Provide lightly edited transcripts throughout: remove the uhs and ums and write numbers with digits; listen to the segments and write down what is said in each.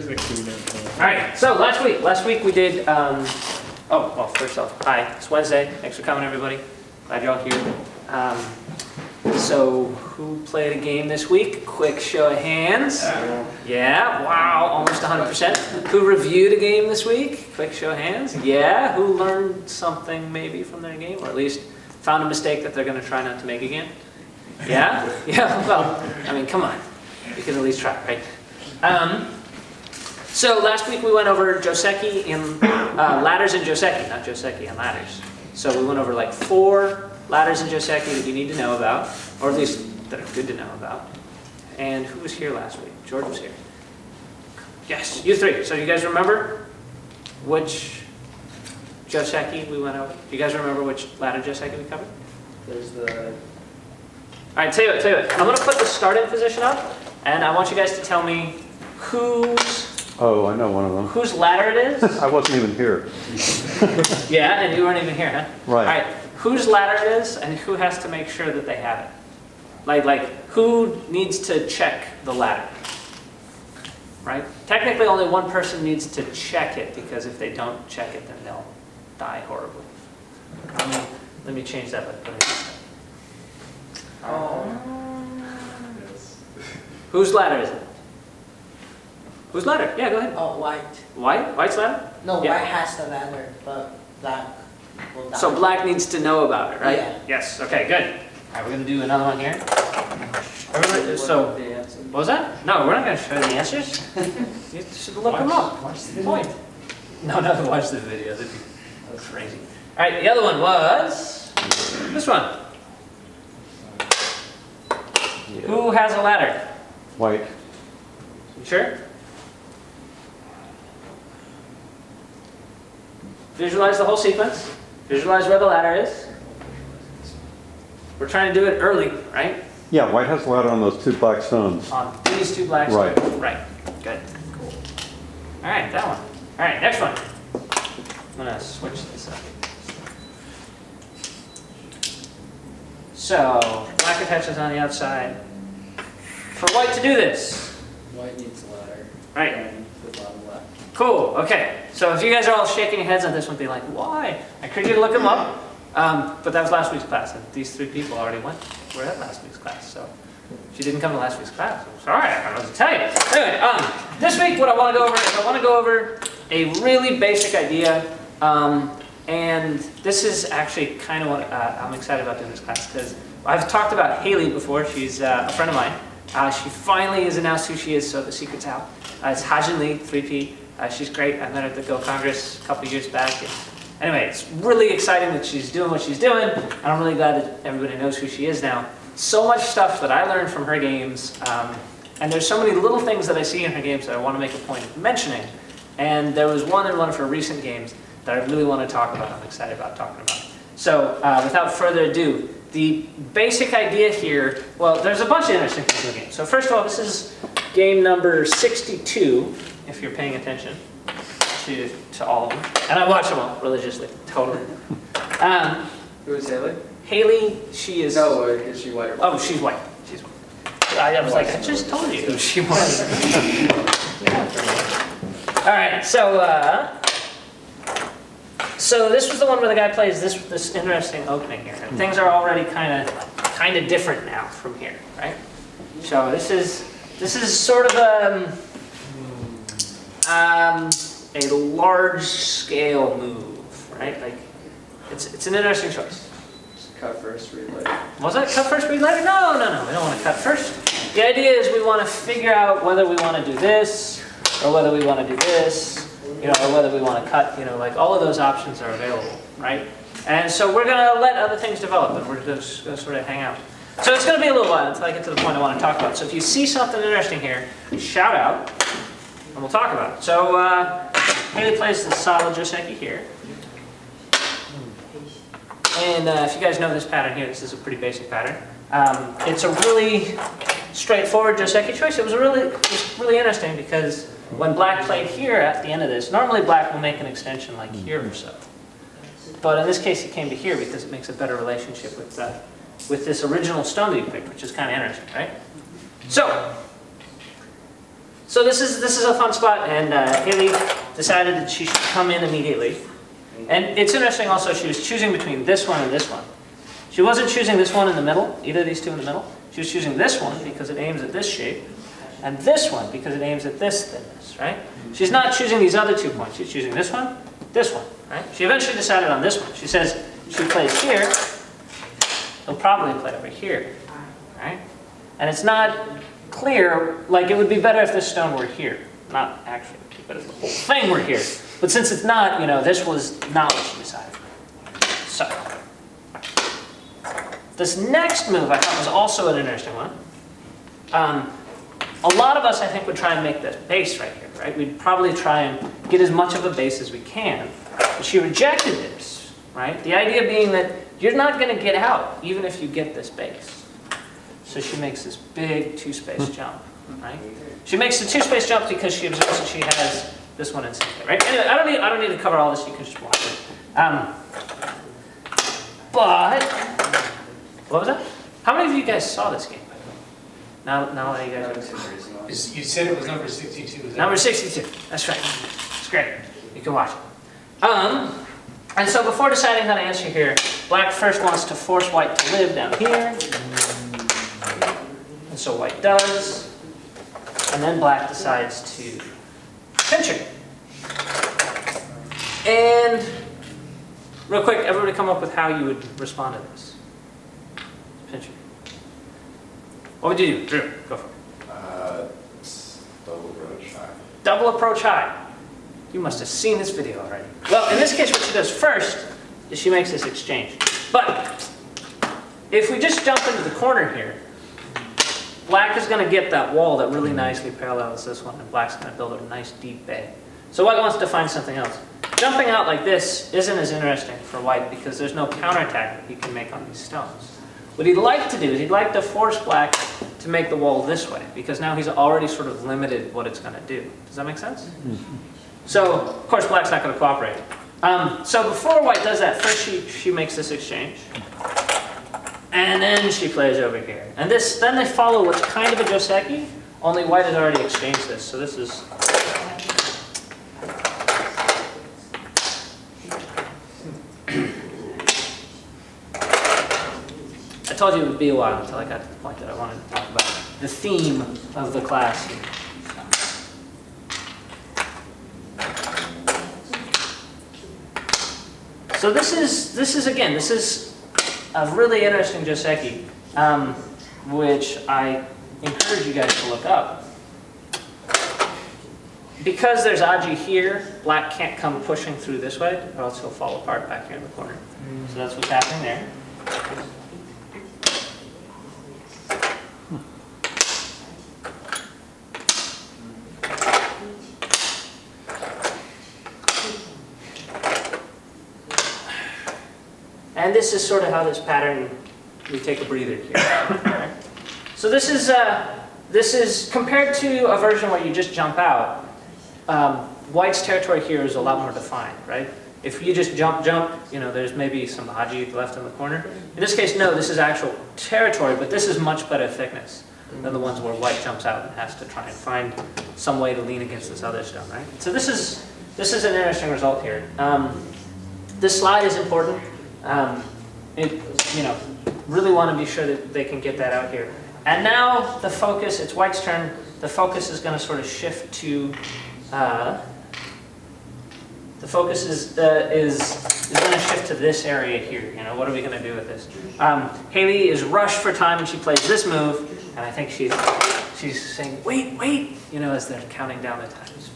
Where's the keynote? All right, so last week we did, well, first off, hi, it's Wednesday. Thanks for coming, everybody. Glad you're all here. So who played a game this week? Quick show of hands. Yeah, wow, almost 100%. Who reviewed a game this week? Quick show of hands. Yeah, who learned something maybe from their game, or at least found a mistake that they're going to try not to make again? Yeah? Yeah, well, I mean, come on. You can at least try, right? So last week we went over Joseki and ladders and Joseki, not Joseki and ladders. So we went over like 4 ladders in Joseki that you need to know about, or at least that are good to know about. And who was here last week? George was here. Yes, you 3. So you guys remember which Joseki we went over? Do you guys remember which ladder Joseki we covered? There's the... All right, tell you what. I'm going to put the starting position up, and I want you guys to tell me whose... Oh, I know one of them. Whose ladder it is? I wasn't even here. Yeah, and you weren't even here, huh? Right. All right, whose ladder it is, and who has to make sure that they have it? Like who needs to check the ladder? Right? Technically, only one person needs to check it, because if they don't check it, then they'll die horribly. Let me change that. Whose ladder is it? Whose ladder? Yeah, go ahead. Oh, white. White? White's ladder? No, Yeah. white has the ladder, but black will die. So black needs to know about it, right? Yeah. Yes, okay, good. All right, we're going to do another one here. So, what was that? No, we're not going to show you the answers. You should look them up. Watch the Point. No, watch the video. That's crazy. All right, the other one was this one. Yeah. Who has a ladder? White. You sure? Visualize the whole sequence. Visualize where the ladder is. We're trying to do it early, right? Yeah, white has a ladder on those 2 black stones. On these 2 black Right. stones. Right. Good. Cool. All right, that one. All right, next one. I'm going to switch this up. So, black attaches on the outside. For white to do this. White needs a ladder. Right. And the bottom left. Cool, okay. So if you guys are all shaking your heads on this one, be like, why? I encourage you to look them up. But that was last week's class, and these 3 people already were at last week's class. So if you didn't come to last week's class, I'm sorry, I don't know what to tell you. Anyway, this week what I want to go over is I want to go over a really basic idea. And this is actually kind of what I'm excited about doing this class, because I've talked about Haley before. She's a friend of mine. She finally has announced who she is, so the secret's out. It's Hajin Lee, 3P. She's great. I met her at the Go Congress a couple years back. Anyway, it's really exciting that she's doing what she's doing, and I'm really glad that everybody knows who she is now. So much stuff that I learned from her games, and there's so many little things that I see in her games that I want to make a point of mentioning. And there was one in one of her recent games that I really want to talk about. I'm excited about talking about. So without further ado, the basic idea here, well, there's a bunch of interesting things in the game. So first of all, this is game number 62, if you're paying attention to all of them. And I watch them all religiously, totally. Who is Haley? Haley, she is... No, is she white or black? Oh, she's white. She's white. I was like, I just told you who she was. All right, so this was the one where the guy plays this interesting opening here. And things are already kind of different now from here, right? So this is sort of a large scale move, right? Like it's an interesting choice. Cut first, read later. Was that cut first, read later? No. We don't want to cut first. The idea is we want to figure out whether we want to do this or whether we want to do this. Or whether we want to cut, like all of those options are available, right? And so we're going to let other things develop, and we're just going to sort of hang out. So it's going to be a little while until I get to the point I want to talk about. So if you see something interesting here, shout out, and we'll talk about it. So Haley plays the solid Joseki here. And if you guys know this pattern here, this is a pretty basic pattern. It's a really straightforward Joseki choice. It was really interesting because when black played here at the end of this, normally black will make an extension like here or so. But in this case, he came to here because it makes a better relationship with this original stone that he picked, which is kind of interesting, right? So So this is a fun spot, and Haley decided that she should come in immediately. And it's interesting also, she was choosing between this one and this one. She wasn't choosing this one in the middle, either of these two in the middle. She was choosing this one because it aims at this shape, and this one because it aims at this thinness, right? She's not choosing these other 2 points. She's choosing this one, right? She eventually decided on this one. She says she plays here, he'll probably play over here, right? And it's not clear, like it would be better if this stone were here. Not actually, but if the whole thing were here. But since it's not, this was not what she decided. So, this next move I thought was also an interesting one. A lot of us, I think, would try and make this base right here, right? We'd probably try and get as much of a base as we can. But she rejected this, right? The idea being that you're not going to get out, even if you get this base. So she makes this big 2-space jump, right? She makes the 2-space jump because she observes that she has this one in sync, right? Anyway, I don't need to cover all this. You can just watch it. But what was that? How many of you guys saw this game? Now that you guys are... You said it was number 62. Is that Number 62. That's right. It's great. You can watch it. And so before deciding how to answer here, black first wants to force white to live down here. And so white does. And then black decides to pinch her. And real quick, everybody come up with how you would respond to this. Pinch her. What would you do? Drew, go for it. Double approach high. Double approach high. You must have seen this video already. Well, in this case, what she does first is she makes this exchange. But if we just jump into the corner here, black is going to get that wall that really nicely parallels this one, and black's going to build a nice deep bay. So white wants to find something else. Jumping out like this isn't as interesting for white because there's no counterattack that he can make on these stones. What he'd like to do is he'd like to force black to make the wall this way, because now he's already sort of limited what it's going to do. Does that make sense? So, of course, black's not going to cooperate. So before white does that, first she makes this exchange. And then she plays over here. And then they follow what's kind of a Joseki, only white has already exchanged this. So this is... I told you it would be a while until I got to the point that I wanted to talk about the theme of the class here. So this is a really interesting Joseki, which I encourage you guys to look up. Because there's Aji here, black can't come pushing through this way, or else he'll fall apart back here in the corner. So that's what's happening there. And this is sort of how this pattern, we take a breather here. So this is compared to a version where you just jump out, white's territory here is a lot more defined, right? If you just jump, there's maybe some Aji left in the corner. In this case, no, this is actual territory, but this is much better thickness than the ones where white jumps out and has to try and find some way to lean against this other stone, right? So this is an interesting result here. This slide is important. Really want to be sure that they can get that out here. And now the focus, it's white's turn, the focus is going to sort of shift to, the focus is going to shift to this area here. What are we going to do with this? Haley is rushed for time and she plays this move, and I think she's saying, wait, as they're counting down the time. It's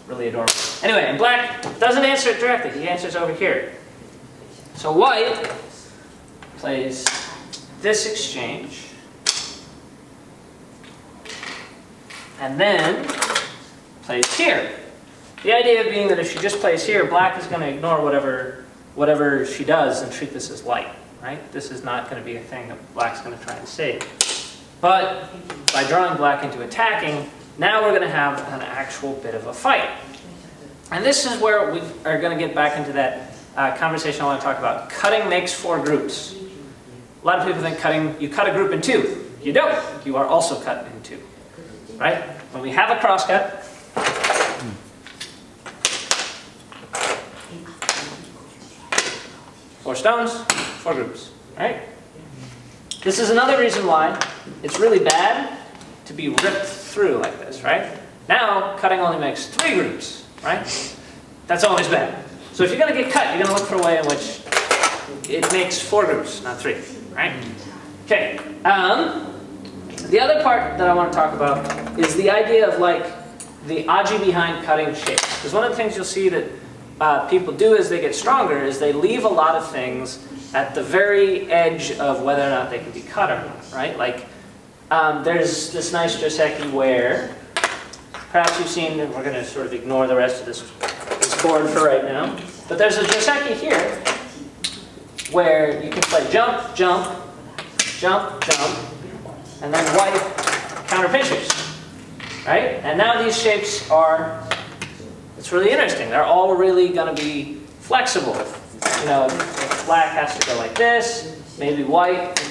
really adorable. Anyway, and black doesn't answer it directly, he answers over here. So white plays this exchange, and then plays here. The idea being that if she just plays here, black is going to ignore whatever she does and treat this as light, right? This is not going to be a thing that black's going to try and save. But by drawing black into attacking, now we're going to have an actual bit of a fight. And this is where we are going to get back into that conversation I want to talk about. Cutting makes 4 groups. A lot of people think you cut a group in 2. You don't. You are also cut in 2. right? When we have a crosscut, four stones, four groups, right? This is another reason why it's really bad to be ripped through like this, right? Now, cutting only makes three groups, right? That's always bad. So if you're going to get cut, you're going to look for a way in which it makes four groups, not three, right? Okay. The other part that I want to talk about is the idea of like the aji behind cutting shapes. Because one of the things you'll see that people do as they get stronger is they leave a lot of things at the very edge of whether or not they can be cut or not, right? Like there's this nice joseki where perhaps you've seen, and we're going to sort of ignore the rest of this board for right now, but there's a joseki here where you can play jump, jump, jump, jump, and then white counter pinches, right? And now these shapes are, it's really interesting. They're all really going to be flexible. You know, if black has to go like this, maybe white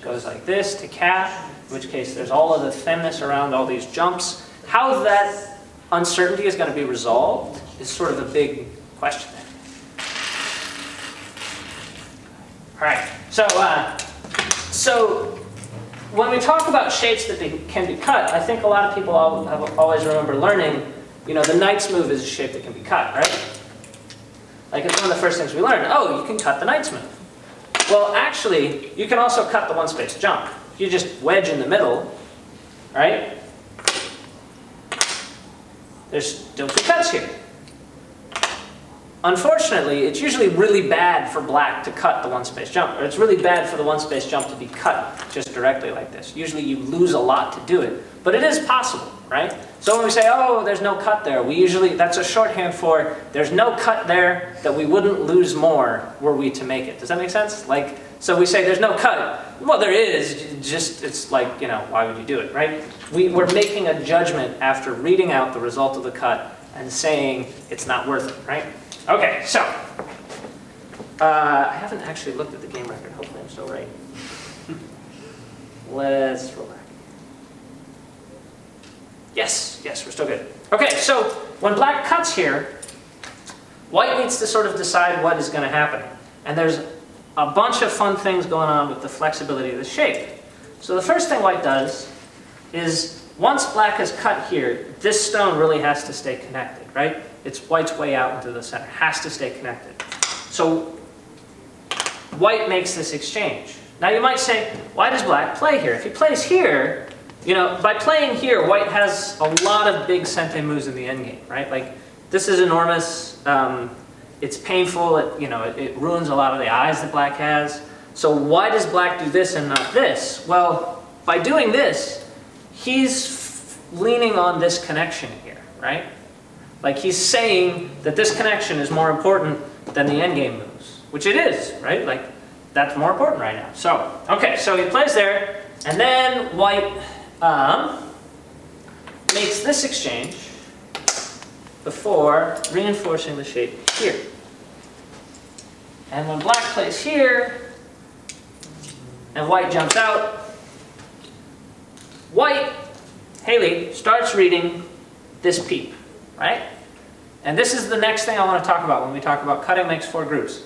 goes like this to cat, in which case there's all of the thinness around all these jumps. How that uncertainty is going to be resolved is sort of a big question there. All right, so when we talk about shapes that can be cut, I think a lot of people always remember learning, you know, the knight's move is a shape that can be cut, right? Like it's one of the first things we learned. Oh, you can cut the knight's move. Well, actually, you can also cut the one-space jump. If you just wedge in the middle, right? There's still two cuts here. Unfortunately, it's usually really bad for black to cut the one-space jump, or it's really bad for the one-space jump to be cut just directly like this. Usually you lose a lot to do it, but it is possible, right? So when we say, oh, there's no cut there, that's a shorthand for there's no cut there that we wouldn't lose more were we to make it. Does that make sense? Like, so we say there's no cut. Well, there is, just it's like, you know, why would you do it, right? We're making a judgment after reading out the result of the cut and saying it's not worth it, right? Okay, so, I haven't actually looked at the game record. Hopefully I'm still right. Let's roll back. Yes, we're still good. Okay, so when black cuts here, white needs to sort of decide what is going to happen. And there's a bunch of fun things going on with the flexibility of the shape. So the first thing white does is, once black has cut here, this stone really has to stay connected, right? It's white's way out into the center, has to stay connected. So white makes this exchange. Now you might say, why does black play here? If he plays here, you know, by playing here, white has a lot of big sente moves in the endgame, right? Like, this is enormous. It's painful. It ruins a lot of the eyes that black has. So why does black do this and not this? Well, by doing this, he's leaning on this connection here, right? Like he's saying that this connection is more important than the endgame moves, which it is, right? Like that's more important right now. So, okay, so he plays there, and then white makes this exchange before reinforcing the shape here. And when black plays here, and white jumps out, Haley starts reading this peep, right? And this is the next thing I want to talk about when we talk about cutting makes four groups.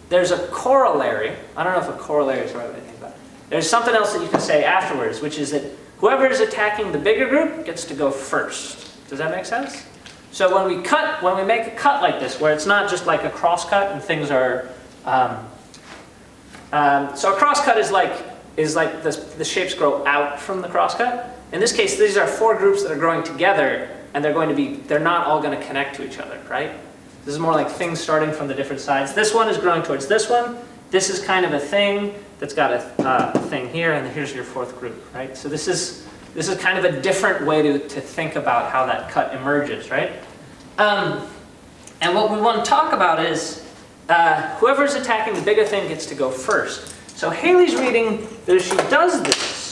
There's a corollary. I don't know if a corollary is the right way to think about it. There's something else that you can say afterwards, which is that whoever is attacking the bigger group gets to go first. Does that make sense? So when we make a cut like this, where it's not just like a cross cut and things are... so a cross cut is like the shapes grow out from the cross cut. In this case, these are four groups that are growing together, and they're not all going to connect to each other, right? This is more like things starting from the different sides. This one is growing towards this one. This is kind of a thing that's got a thing here, and here's your fourth group, right? So this is kind of a different way to think about how that cut emerges, right? And what we want to talk about is whoever's attacking the bigger thing gets to go first. So Haley's reading that if she does this,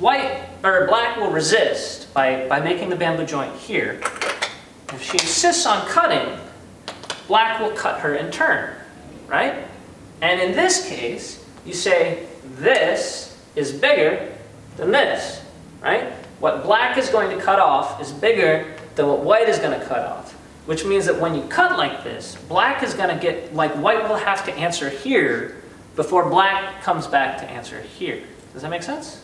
black will resist by making the bamboo joint here. If she insists on cutting, black will cut her in turn, right? And in this case, you say, this is bigger than this, right? What black is going to cut off is bigger than what white is going to cut off, which means that when you cut like this, black is going to get, like white will have to answer here before black comes back to answer here. Does that make sense?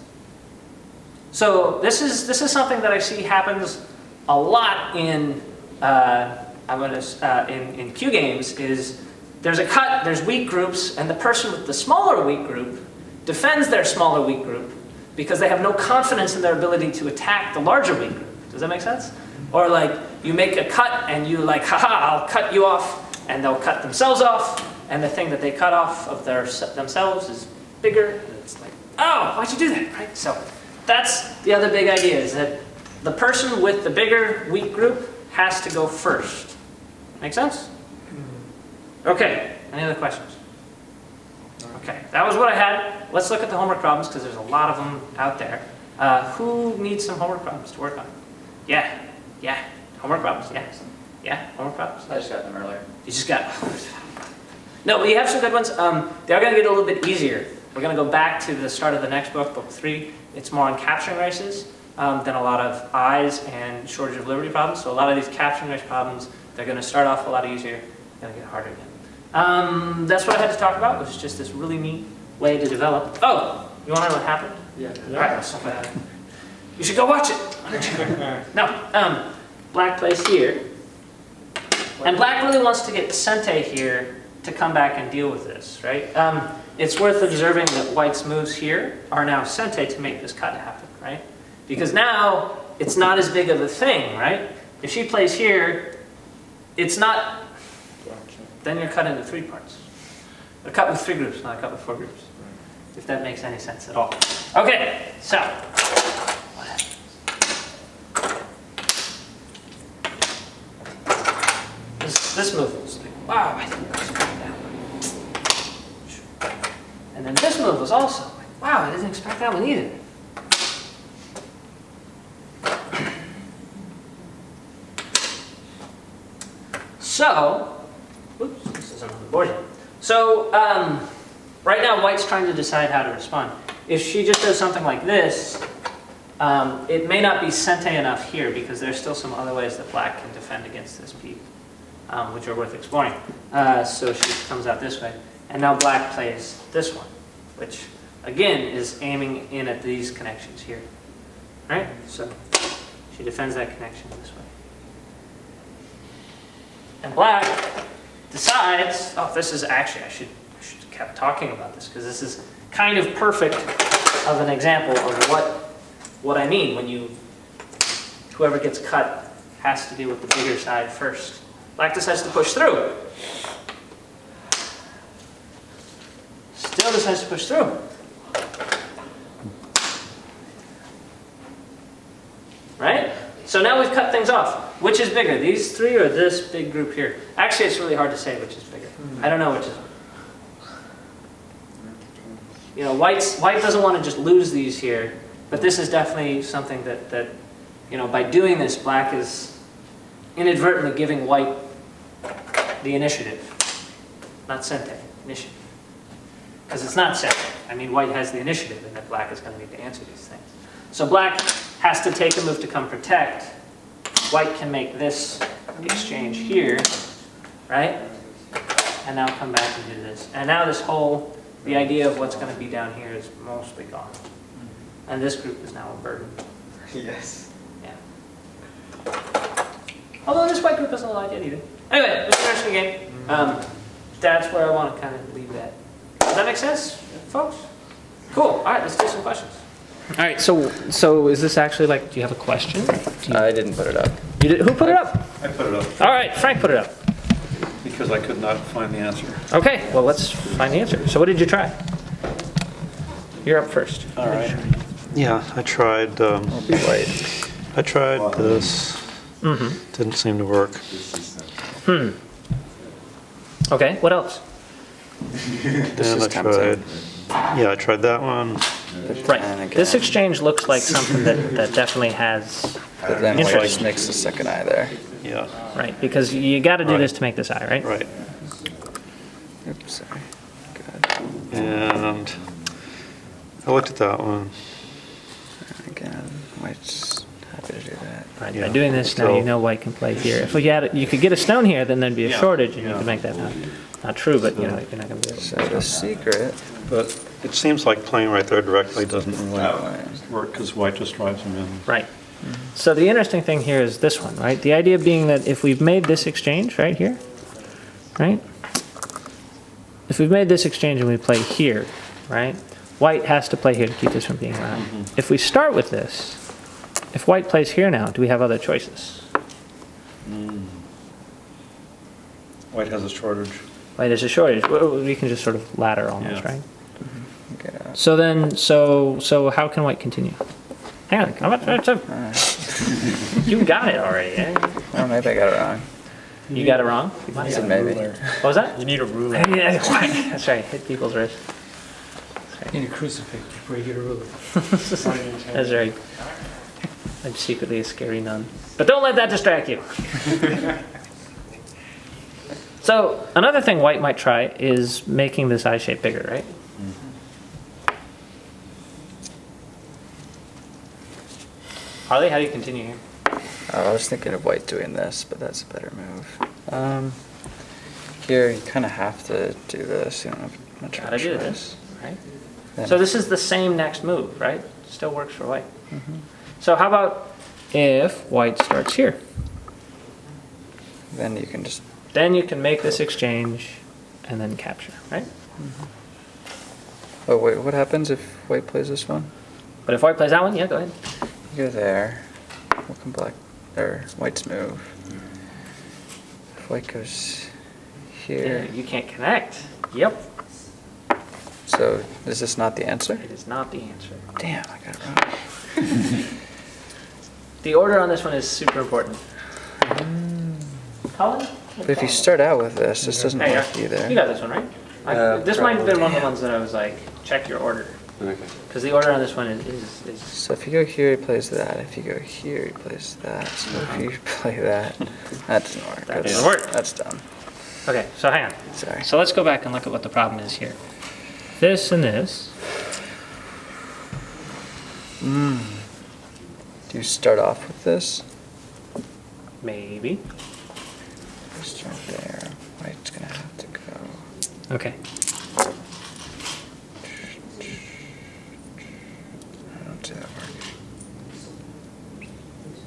So this is something that I see happens a lot in in Q games. Is there's a cut, there's weak groups, and the person with the smaller weak group defends their smaller weak group because they have no confidence in their ability to attack the larger weak group. Does that make sense? Or like you make a cut and you like, haha, I'll cut you off, and they'll cut themselves off, and the thing that they cut off of themselves is bigger, and it's like, oh, why'd you do that, right? So that's the other big idea, is that the person with the bigger weak group has to go first. Make sense? Okay, any other questions? Okay, that was what I had. Let's look at the homework problems, because there's a lot of them out there. Who needs some homework problems to work on? Yeah, homework problems, homework problems. I just got them earlier. You just got... No, we have some good ones. They're going to get a little bit easier. We're going to go back to the start of the next book, book 3. It's more on capturing races than a lot of eyes and shortage of liberty problems. So a lot of these capturing race problems, they're going to start off a lot easier, going to get harder again. That's what I had to talk about, which is just this really neat way to develop. Oh, you want to know what happened? Yeah. All right, let's talk about it. You should go watch it. No, black plays here. And black really wants to get Sente here to come back and deal with this, right? It's worth observing that white's moves here are now Sente to make this cut happen, right? Because now it's not as big of a thing, right? If she plays here, it's not, then you're cut into 3 parts. A cut with 3 groups, not a cut with 4 groups. If that makes any sense at all. Okay, so. What happens? This move was like, wow, I think that's good. And then this move was also like, wow, I didn't expect that one either. So, oops, this isn't on the board yet. So, right now white's trying to decide how to respond. If she just does something like this, it may not be Sente enough here because there's still some other ways that black can defend against this peak, which are worth exploring. So she comes out this way. And now black plays this one, which again is aiming in at these connections here. Right? So she defends that connection this way. And black decides, oh, this is actually, I should have kept talking about this because this is kind of perfect of an example of what I mean when whoever gets cut has to deal with the bigger side first. Black decides to push through. Still decides to push through. Right? So now we've cut things off. Which is bigger, these 3 or this big group here? Actually, it's really hard to say which is bigger. I don't know which is. You know, white doesn't want to just lose these here, but this is definitely something that you know, by doing this, black is inadvertently giving white the initiative. Not Sente, initiative. Because it's not Sente. I mean, white has the initiative, and that black is going to need to answer these things. So black has to take a move to come protect. White can make this exchange here, right? And now come back and do this. And now this whole, the idea of what's going to be down here is mostly gone. And this group is now a burden. Yes. Yeah. Although this white group isn't a lot yet either. Anyway, it's an interesting game. That's where I want to kind of leave that. Does that make sense, folks? Cool. All right, let's do some questions. All right, so is this actually like, do you have a question? I didn't put it up. You did, who put it up? I put it up All right, Frank put it up. because I could not find the answer. Okay, well, let's find the answer. So what did you try? You're up first. All right. Yeah, I tried. I'll be white. I tried this. Mm-hmm. Didn't seem to work. Okay, what else? Then I tried. Yeah, I tried that one. Right. This exchange looks like something that definitely has. But then white Interesting. just makes the second eye there. Yeah. Right, because you got to do Right. this to make this eye, right? Right. Oops, sorry. Good. And I looked at that one. Again, white's happy to do that. Right, Yeah. by doing this, now you So- know white can play here. If we had, you could get a stone here, then there'd be a Yeah. shortage, and you Yeah. could make that not true, but you know, you're not gonna be able So to. the secret, But it seems like playing right there directly doesn't really white. work because white just drives him in. Right. So the interesting thing here is this one, right? The idea being that if we've made this exchange right here, right? If we've made this exchange and we play here, right? White has to play here to keep this from being an eye. If we start with this, if white plays here now, do we have other choices? White has a shortage. Right, there's a shortage. We can just sort of ladder almost, Yeah. right? Get out. So then, so how can white continue? Hang on, how about, you got it already, eh? Oh, maybe I got it wrong. You got it wrong? I said maybe. What was that? You need a ruler. Yeah, that's right, hit people's wrists. You need a crucifix before you get a ruler. That's right. I'm secretly a scary nun. But don't let that distract you. So another thing white might try is making this eye shape bigger, right? Harley, how do you continue here? I was thinking of white doing this, but that's a better move. Here, you kind of have to do this. You don't have much of a Gotta do choice. this, right? Then- So this is the same next move, right? Still works for white. So how about if white starts here? Then you can just. Then you can make this exchange and then capture, right? Oh wait, what happens if white plays this one? But if white plays that one, yeah, go ahead. You go there. We'll come black or white's move. If white goes here, You can't connect. Yep. so is this not the answer? It is not the answer. Damn, I got it wrong. The order on this one is super important. Colin? But if you start out with this, this doesn't Hey, work you either. got this one, right? This might have been one of the ones that I was like, check your order. Okay. Because the order on this one is So if you go here, he plays that. If you go here, he plays that. So if you play that, that doesn't work. That That's- doesn't work. That's dumb. okay, so hang on. Sorry. So let's go back and look at what the problem is here. This and this. Do you start off with this? Maybe. Start there. White's gonna have to go. Okay. I don't see that working.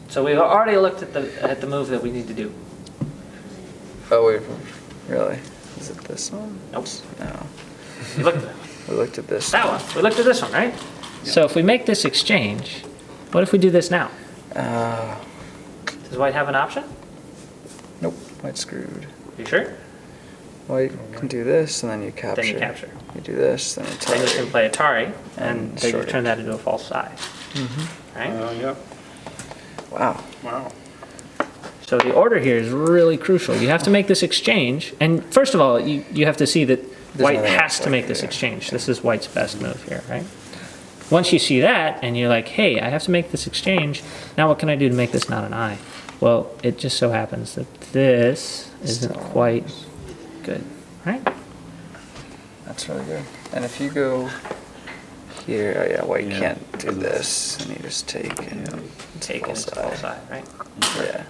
So we've already looked at the move that we need to do. Oh wait, really? Is it this one? Nope. No. We looked at that one. We looked at this. That one. We looked at this one, right? So if we make this exchange, what if we do this now? Does white have an option? Nope. White's screwed. You sure? White can do this, and then you capture. Then you capture. You do this, then you Then you can play Atari, and And then you shortage. turn that into a false side. Right? Yep. Wow. Wow. So the order here is really crucial. You have to make this exchange, and first of all, you have to see that white nothing has else to white make can this do. exchange. This is white's best move here, right? Once you see that, and you're like, hey, I have to make this exchange, now what can I do to make this not an eye? Well, it just so happens that this isn't quite good, right? That's really good. And if you go here, oh yeah, white Yeah. can't do this, and you just take and Take it into false side, right? Yeah.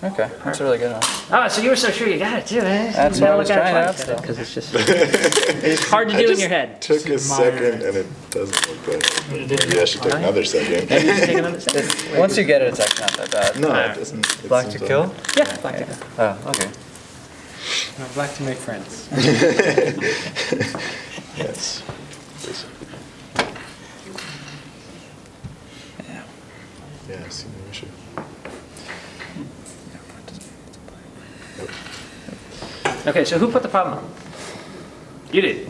Okay, that's a really good one. Oh, so you were so sure you got it too, eh? That's what I was trying out still. Because it's just, it's hard to do in your head. Took a second and it doesn't look good. Maybe I should take another second. Maybe you should take another second. Once you get it, it's actually not that bad. No, it doesn't. it Black to seems kill? Yeah, black to go. Oh, okay. No, black to make friends. Yes. Yeah. Yeah, I see no issue. Okay, so who put the problem on? You did.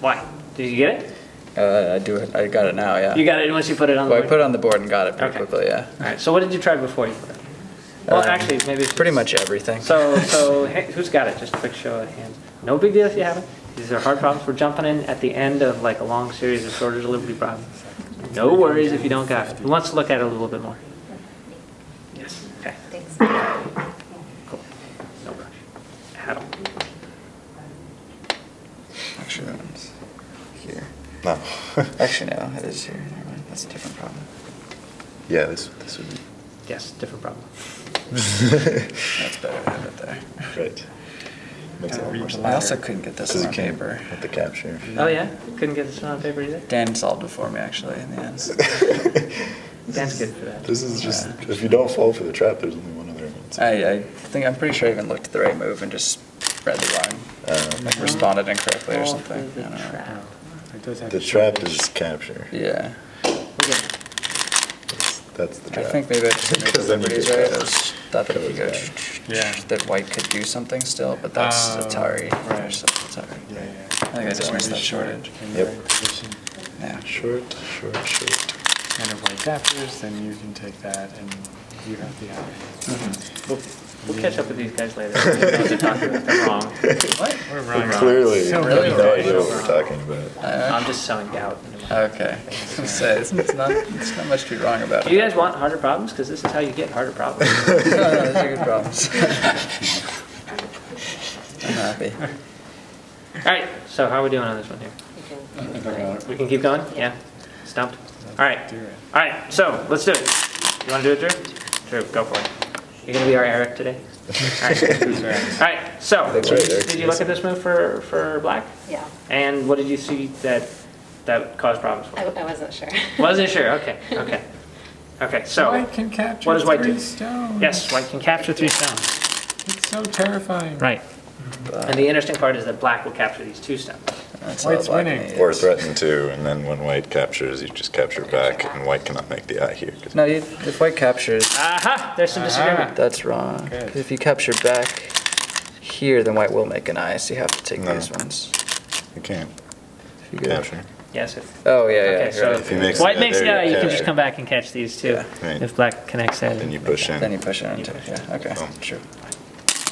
Why? Did you get it? I do it. I got it now. Yeah. You got it once you put it on the Well, I board? put it on the board and got it pretty Okay. quickly. Yeah. All right, so what did you try before you put it? Well, actually, maybe it's Pretty much everything. So hey, who's got it? Just a quick show of hands. No big deal if you haven't. These are hard problems. We're jumping in at the end of like a long series of shorter delivery problems. No worries if you don't got it. Who wants to look at it a little bit more? Yes. Okay. Thanks. Cool. No rush. Adam. Actually, that one's here. No. Actually, no, it is here. Never mind. That's a different problem. Yeah, this would be, Yes, different problem. That's better to have it there. right. Makes a lot more sense. I also couldn't get this Because on you can't paper. with the capture. Oh yeah? Couldn't get this one on paper either? Dan solved it for me, actually, in the end. Dan's good for that. This is just, if you don't fall for the trap, there's only one other answer. I think, I'm pretty sure I even looked at the right move and just read the wrong, like responded incorrectly or something. I don't know. It does have The to- trap is capture. Yeah. That's the I trap. think maybe I just didn't make Because the then you liberties get right. I close. was thought that if you go, Yeah. that white could do something still, but that's Oh, Atari. right. There's Atari. Yeah, yeah. I think I just missed that shortage. In the Yep. right position. Yeah. Short. And if white captures, then you can take that and you have the eye. We'll catch up with these guys later. I don't know what they're talking about. They're wrong. What? We're wrong. Clearly, So I have really no right. idea what we're talking about. I'm just sowing doubt. Okay. I was gonna say, it's not much to be wrong about Do it. you guys want harder problems? Because this is how you get harder problems. No, those are good problems. I'm happy. All right, so how are we doing on this one here? We can keep going? Yeah? Stumped? All right. Do it. All right, so let's do it. You want to do it, Drew? Drew, go for it. You're going to be our Eric today? All right. All right, so That's right, Eric. did you look at this move for black? Yeah, And what did you see that caused problems for? I wasn't sure. Wasn't sure, okay. Okay, so, White can capture what does white do? 3 stones. yes, white can capture 3 stones. It's so terrifying. Right. And the interesting part is that black will capture these 2 stones. That's all White's black winning. needs. Or threaten to, and then when white captures, you just capture back, and white cannot make the eye here. 'cause No, if white captures, Aha, there's some disagreement. that's wrong. Good. 'Cause if you capture back here, then white will make an eye, so you have to take No. these ones. You can't If you go- capture. Yes, if Oh, yeah, yeah. Okay, you're so right. If he makes white the makes eye, the there eye, you you can capture. just come back and catch these too. Yeah. Right. If black connects that. Then you push in. Then you push it into, yeah, okay, Boom. true.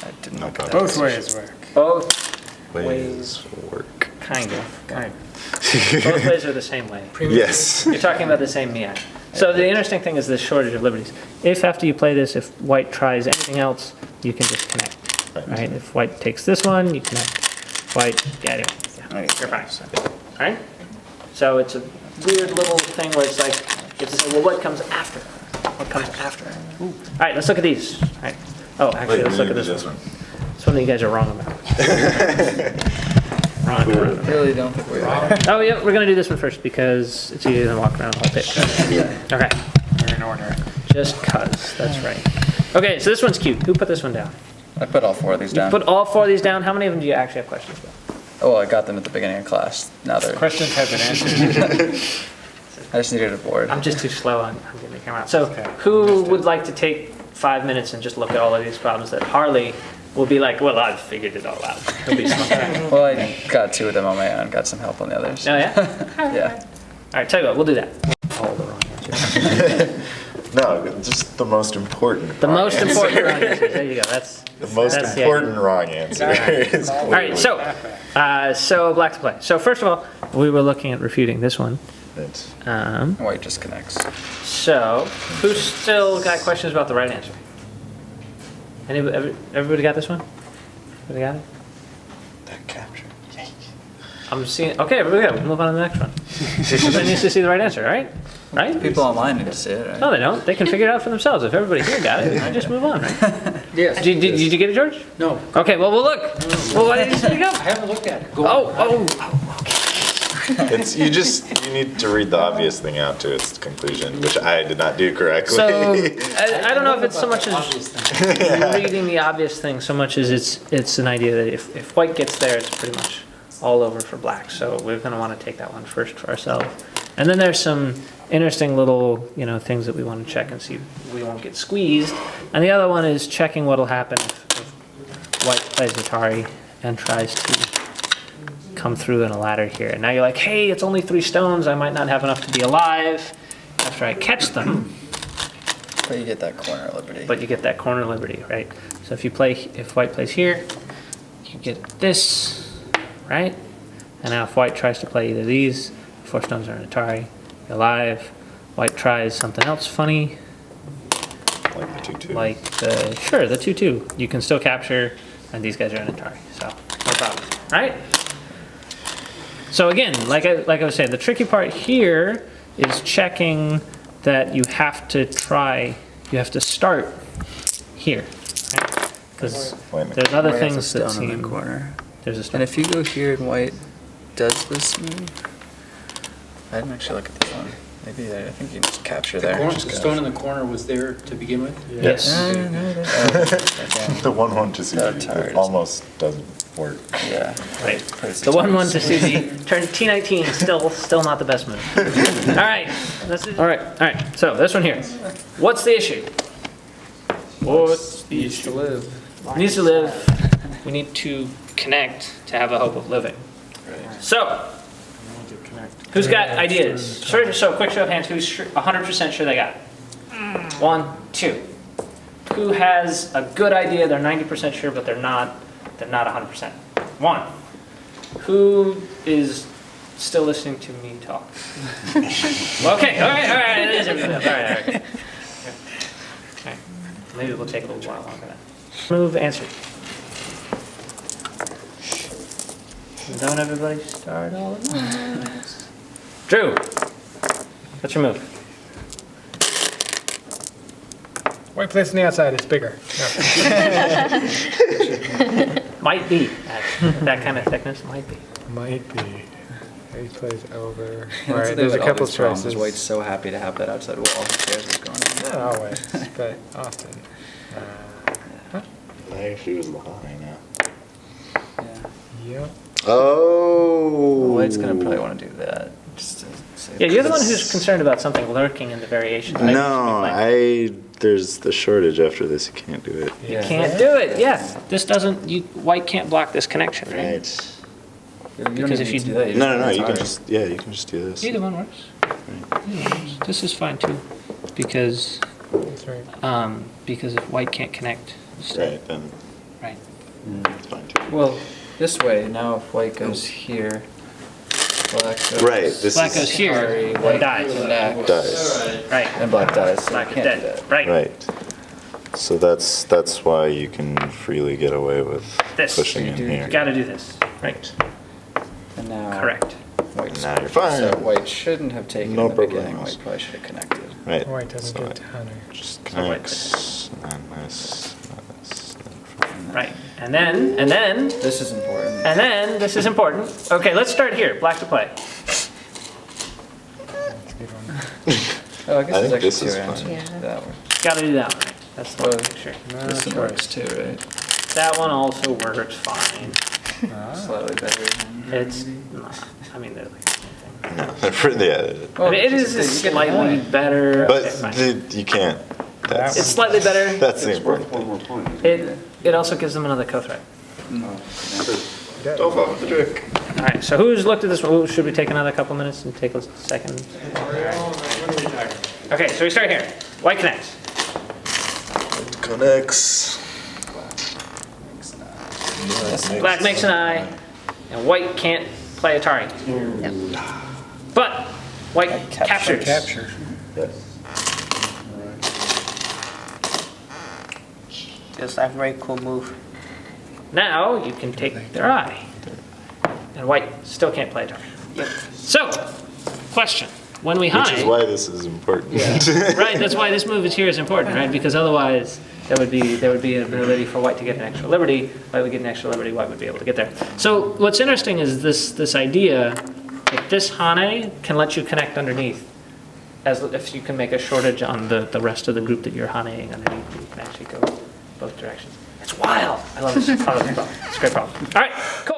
I didn't No look at that. problem. Both ways work. Both Ways work. kind of. Kind Both ways are the same way. Yes. You're talking about the same Mia. So the interesting thing is this shortage of liberties. If after you play this, if white tries anything else, you can just connect. Right? If white takes this one, you connect. White, yeah, anyway, yeah, you're fine. All right? So it's a weird little thing where it's like, you have to say, well, what comes after? What comes after? All right, let's look at these. All right. Oh, actually, let's look at this one. This one that you guys are wrong about. I really don't think we are. Oh, yeah, we're going to do this one first because it's easier than walk around the whole pit. Okay, We're in order. just cuz, that's right. Okay, so this one's cute. Who put this one down? I put all 4 of these down. Put all 4 of these down. How many of them do you actually have questions about? Oh, well, I got them at the beginning of class. Now they're, Questions have been answered. I just needed a board. I'm just too slow on getting the camera out. So Okay. who would like to take 5 minutes and just look at all of these problems that Harley will be like, well, I've figured it all out. He'll be smart. Well, I got 2 of them on my own, got some help on the others. Oh, yeah? Yeah. All right, tell you what, we'll do that. All the wrong answers. No, just the most important. The wrong most answer. important wrong answers. There you go. That's The most that's the important wrong answer. is All right, so black to play. So first of all, we were looking at refuting this one. It's- White just connects. So who's still got questions about the right answer? Everybody got this one? Everybody got it? that capture. I'm seeing. Okay, everybody got it. We'll move on to the next one. Everybody needs to see the right answer, right? Right? People online need to see it, right? No, they don't. They can figure it out for themselves. If everybody here got it, I just move on, right? Yes. Did you get it, George? No, Okay, well, we'll look. Well, why didn't you speak up? I haven't looked at it. Go Oh, It's you need to read the obvious thing out to its conclusion, which I did not do correctly. so I don't know if it's so much as reading the obvious thing, so much as it's an idea that if white gets there, it's pretty much all over for black. So we're going to want to take that one first for ourselves. And then there's some interesting little, things that we want to check and see we won't get squeezed. And the other one is checking what'll happen if white plays Atari and tries to come through in a ladder here. And now you're like, hey, it's only 3 stones. I might not have enough to be alive after I catch them. But you get that corner liberty. But you get that corner liberty, right? So if white plays here, you get this, right? And now if white tries to play either of these, 4 stones are an Atari, you're alive. White tries something else funny, Like the 2-2. like the 2-2. You can still capture, and these guys are an Atari, so no problem, right? So again, like I was saying, the tricky part here is checking that you have to start here. Because there's other White has a things that stone in seem, the corner. there's a And stone. if you go here and white does this move, I didn't actually look at this one. Maybe I think you can just capture there. The Just go. stone in the corner was there to begin with? Yes. The 1-1 to Got CG tired. almost doesn't work. Yeah. Right. Put it The 1-1 to CG, turn T19, still not the best move. All right, all right, so this one here. What's the issue? What's the Needs to live. Needs to live, we need to connect to have a hope of living. So, who's got ideas? So quick show of hands, who's 100% sure they got it? 1, 2. Who has a good idea, they're 90% sure, but they're not 100%? 1. Who is still listening to me talk? Okay, all right, it is everybody else. All right. Okay. Maybe we'll take a little while longer then. Move answered. Don't everybody start all at once. Drew, what's your move? White place on the outside is bigger. Might be, that kind of thickness, might be. Might be. White plays over. All Alright, there's a couple choices. White's so happy to have that outside wall. Who cares what's going on? Not always, but often. I actually was behind now. Yeah. Yep. Oh. White's gonna probably want to do that. Just to save Yeah, you're the one this. who's concerned about something lurking in the variation. No, there's the shortage after this. You can't do it. You can't do it, yeah. This doesn't, white can't block this connection, right? Right. You don't Because even if need you- to do that, No, just you can hard. just do this. Either one works. Either one works. This is fine too, because That's right. because if white can't connect, still, Right, then right? it's fine too. Well, this way, now if white goes here, black goes... Right, this Black is- goes here, Sorry, and white dies. connects, Dies. Right. and black dies, so Black you is can't do dead. that. Right. Right. So that's why you can freely get away with This. pushing in You here. You gotta do this. Right. And now... Correct. White's... Now you're fine. So white shouldn't have taken No in the beginning, problemos. white probably should have connected. Right. White doesn't so do a ton. just So white connects, and then this, and then this, and then from Right. And then This is important. this is important. Okay, let's start here. Black to play. That's a good one. Oh, I guess I there's think actually this two is answers. fine. That one. Gotta do that one. Right? That's the one. Well, Sure. This one works too, right? That one also works fine. Slightly better. It's not. I mean, they're like the same thing. No, for the I mean, it is you get the slightly point. better. But Okay, fine. you can't. It's That's slightly better. that's the important thing. more point. It also gives them another co-threat. Don't fall with the trick. All right. So who's looked at this one? Should we take another couple minutes and take a second? Okay. So we start here. White connects. Connects. Black makes an eye, and white can't play Atari. But white captures. Capture. Just a very cool move. Now you can take their eye, and white still can't play Atari. So, question: when we hide, Which is why this is important. right? That's why this move is here is important, right? Because otherwise, there would be an ability for white to get an extra liberty. White would get an extra liberty. White would be able to get there. So what's interesting is this idea that this Hane can let you connect underneath, as if you can make a shortage on the rest of the group that you're Haneing underneath. You can actually go both directions. It's wild. I love this. I love this problem. It's a great problem. All right, cool.